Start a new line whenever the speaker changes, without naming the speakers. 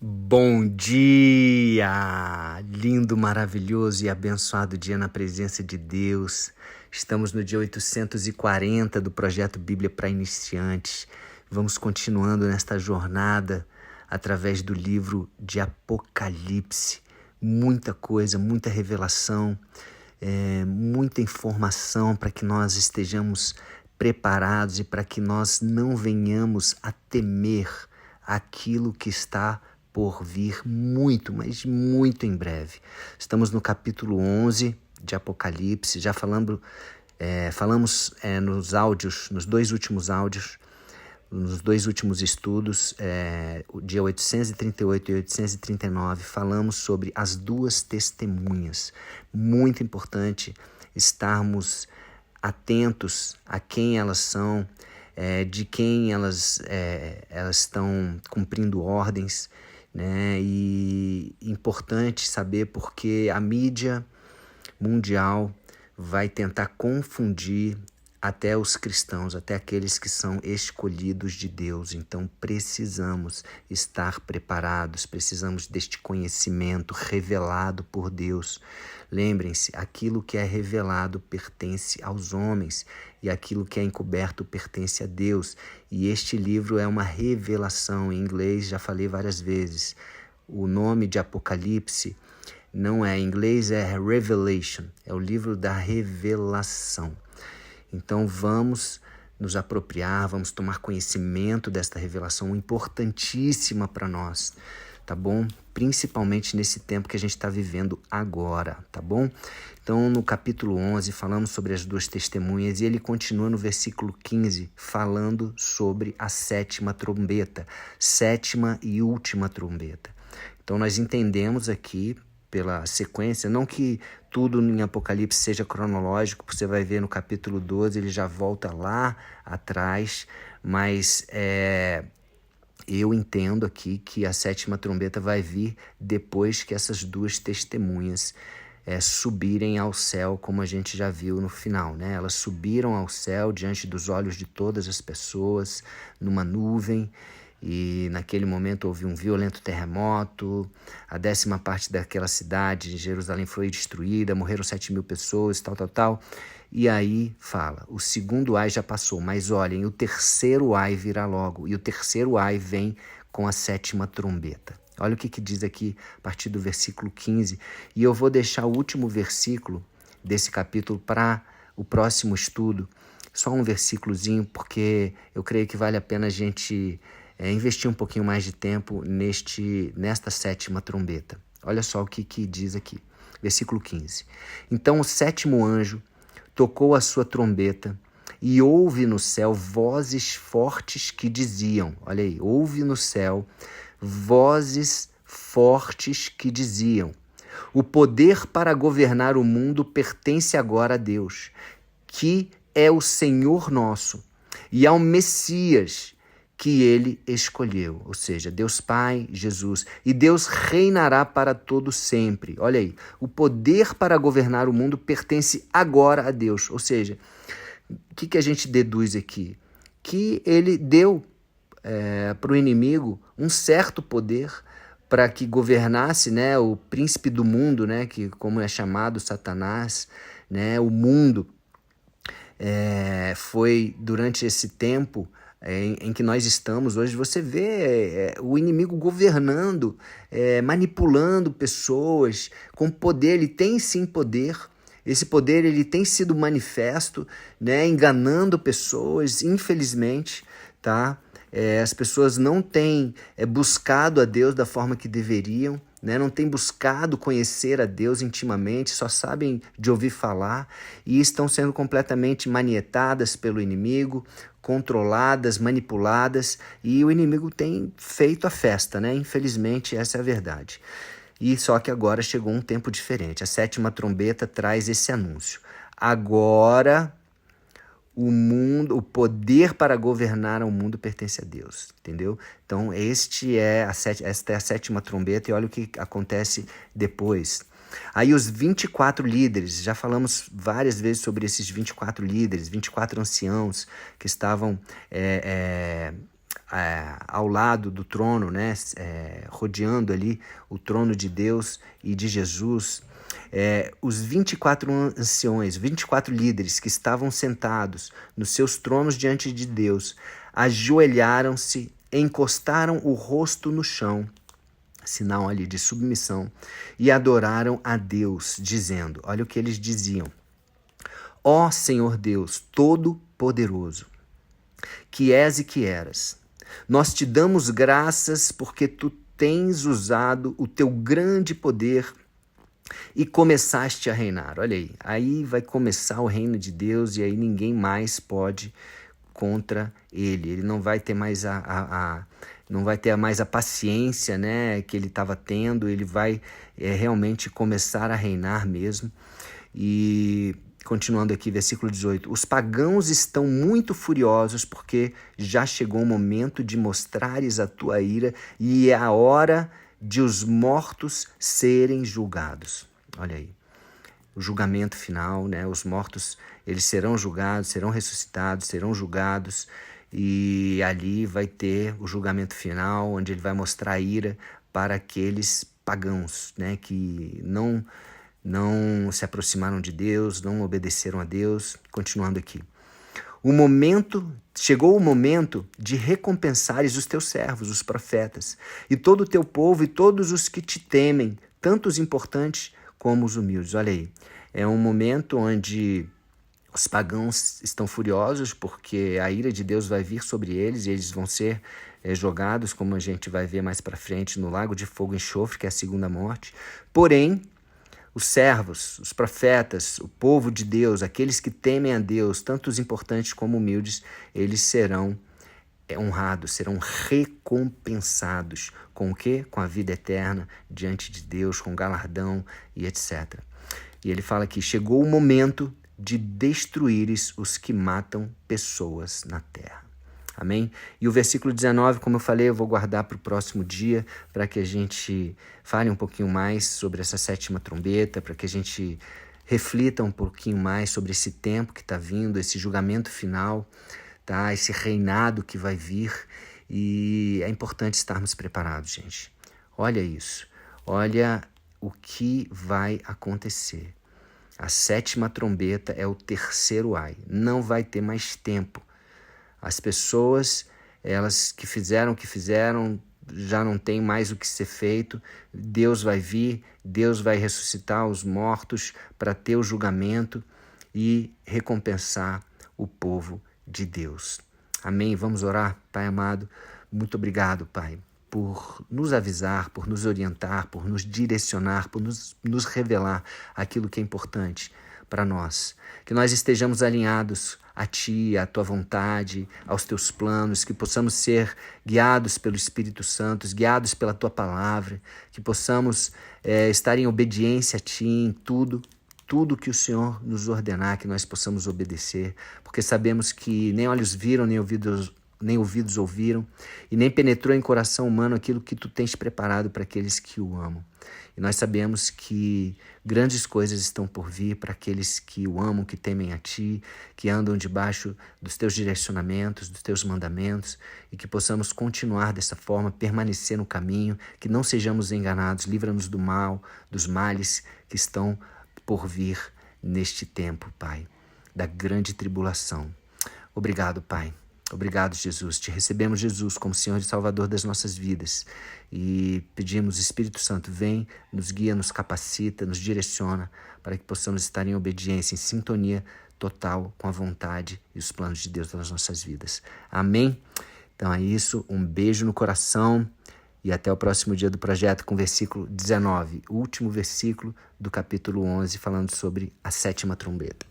Bom dia! Lindo, maravilhoso e abençoado dia na presença de Deus. Estamos no dia 840 do projeto Bíblia para Iniciantes. Vamos continuando nesta jornada através do livro de Apocalipse. Muita coisa, muita revelação, muita informação para que nós estejamos preparados e para que nós não venhamos a temer aquilo que está por vir muito, mas muito em breve. Estamos no capítulo 11 de Apocalipse, já falamos nos áudios, nos dois últimos áudios, nos dois últimos estudos, o dia 838 e 839, falamos sobre as duas testemunhas. Muito importante estarmos atentos a quem elas são, de quem elas estão cumprindo ordens, né? E importante saber porque a mídia mundial vai tentar confundir até os cristãos, até aqueles que são escolhidos de Deus. Então precisamos estar preparados, precisamos deste conhecimento revelado por Deus. Lembrem-se, aquilo que é revelado pertence aos homens e aquilo que é encoberto pertence a Deus. E este livro é uma revelação. Em inglês, já falei várias vezes, o nome de Apocalipse não é em inglês, é Revelation, é o livro da revelação. Então vamos nos apropriar, vamos tomar conhecimento desta revelação importantíssima para nós, tá bom? Principalmente nesse tempo que a gente está vivendo agora, tá bom? Então no capítulo 11 falamos sobre as duas testemunhas e ele continua no versículo 15 falando sobre a sétima trombeta, sétima e última trombeta. Então nós entendemos aqui pela sequência, não que tudo em Apocalipse seja cronológico, você vai ver no capítulo 12, ele já volta lá atrás, mas eu entendo aqui que a sétima trombeta vai vir depois que essas duas testemunhas subirem ao céu, como a gente já viu no final, né? Elas subiram ao céu diante dos olhos de todas as pessoas, numa nuvem, e naquele momento houve um violento terremoto, a 10ª parte daquela cidade de Jerusalém foi destruída, morreram 7.000 pessoas, tal. E aí fala, o segundo ai já passou, mas olhem, o terceiro ai virá logo, e o terceiro ai vem com a sétima trombeta. Olha o que diz aqui a partir do versículo 15, e eu vou deixar o último versículo desse capítulo para o próximo estudo, só um versículozinho, porque eu creio que vale a pena a gente investir um pouquinho mais de tempo nesta sétima trombeta. Olha só o que diz aqui, versículo 15. Então o sétimo anjo tocou a sua trombeta e houve no céu vozes fortes que diziam, olha aí, houve no céu vozes fortes que diziam, o poder para governar o mundo pertence agora a Deus, que é o Senhor nosso, e ao Messias que ele escolheu, ou seja, Deus Pai, Jesus, e Deus reinará para todo sempre. Olha aí, o poder para governar o mundo pertence agora a Deus, ou seja, o que a gente deduz aqui? Que ele deu para o inimigo um certo poder para que governasse, né, o príncipe do mundo, né, que como é chamado Satanás, né, o mundo foi durante esse tempo em que nós estamos hoje, você vê o inimigo governando, manipulando pessoas com poder. Ele tem sim poder, esse poder ele tem sido manifesto, né, enganando pessoas, infelizmente, tá? As pessoas não têm buscado a Deus da forma que deveriam, né? Não têm buscado conhecer a Deus intimamente, só sabem de ouvir falar e estão sendo completamente manietadas pelo inimigo, controladas, manipuladas, e o inimigo tem feito a festa, né? Infelizmente, essa é a verdade. E só que agora chegou um tempo diferente. A sétima trombeta traz esse anúncio. Agora o poder para governar o mundo pertence a Deus, entendeu? Então esta é a sétima trombeta e olha o que acontece depois. Aí os 24 líderes, já falamos várias vezes sobre esses 24 líderes, 24 anciãos que estavam ao lado do trono, né, rodeando ali o trono de Deus e de Jesus, os 24 anciões, 24 líderes que estavam sentados nos seus tronos diante de Deus, ajoelharam-se, encostaram o rosto no chão, sinal ali de submissão, e adoraram a Deus, dizendo, olha o que eles diziam: ó Senhor Deus Todo-Poderoso, que és e que eras, nós te damos graças porque tu tens usado o teu grande poder e começaste a reinar. Olha aí vai começar o reino de Deus e aí ninguém mais pode contra ele. Ele não vai ter mais não vai ter mais a paciência, né, que ele estava tendo. Ele vai realmente começar a reinar mesmo. E continuando aqui, versículo 18. Os pagãos estão muito furiosos porque já chegou o momento de mostrares a tua ira e é a hora de os mortos serem julgados. Olha aí, o julgamento final, né? Os mortos, eles serão julgados, serão ressuscitados, serão julgados, e ali vai ter o julgamento final, onde ele vai mostrar a ira para aqueles pagãos, né? Que não se aproximaram de Deus, não obedeceram a Deus. Continuando aqui. Chegou o momento de recompensares os teus servos, os profetas, e todo o teu povo e todos os que te temem, tanto os importantes como os humildes. Olha aí, é um momento onde os pagãos estão furiosos porque a ira de Deus vai vir sobre eles e eles vão ser jogados, como a gente vai ver mais para frente, no lago de fogo e enxofre, que é a segunda morte. Porém, os servos, os profetas, o povo de Deus, aqueles que temem a Deus, tanto os importantes como humildes, eles serão honrados, serão recompensados. Com o quê? Com a vida eterna diante de Deus, com galardão e etc. E ele fala que chegou o momento de destruíres os que matam pessoas na terra. Amém? E o versículo 19, como eu falei, eu vou guardar para o próximo dia, para que a gente fale um pouquinho mais sobre essa sétima trombeta, para que a gente reflita um pouquinho mais sobre esse tempo que está vindo, esse julgamento final, tá? Esse reinado que vai vir. E é importante estarmos preparados, gente. Olha isso. Olha o que vai acontecer. A sétima trombeta é o terceiro ai. Não vai ter mais tempo. As pessoas, elas que fizeram, já não tem mais o que ser feito. Deus vai vir, Deus vai ressuscitar os mortos para ter o julgamento e recompensar o povo de Deus. Amém? Vamos orar? Pai amado, muito obrigado, Pai, por nos avisar, por nos orientar, por nos direcionar, por nos revelar aquilo que é importante para nós. Que nós estejamos alinhados a Ti, à Tua vontade, aos Teus planos, que possamos ser guiados pelo Espírito Santo, guiados pela Tua palavra, que possamos estar em obediência a Ti em tudo que o Senhor nos ordenar, que nós possamos obedecer, porque sabemos que nem olhos viram, nem ouvidos ouviram, e nem penetrou em coração humano aquilo que Tu tens preparado para aqueles que o amam. E nós sabemos que grandes coisas estão por vir para aqueles que o amam, que temem a Ti, que andam debaixo dos Teus direcionamentos, dos Teus mandamentos, e que possamos continuar dessa forma, permanecer no caminho, que não sejamos enganados, livra-nos do mal, dos males que estão por vir neste tempo, Pai, da grande tribulação. Obrigado, Pai. Obrigado, Jesus. Te recebemos, Jesus, como Senhor e Salvador das nossas vidas. E pedimos, Espírito Santo, vem, nos guia, nos capacita, nos direciona, para que possamos estar em obediência, em sintonia total com a vontade e os planos de Deus nas nossas vidas. Amém? Então é isso. Um beijo no coração e até o próximo dia do projeto com o versículo 19, o último versículo do capítulo 11, falando sobre a sétima trombeta.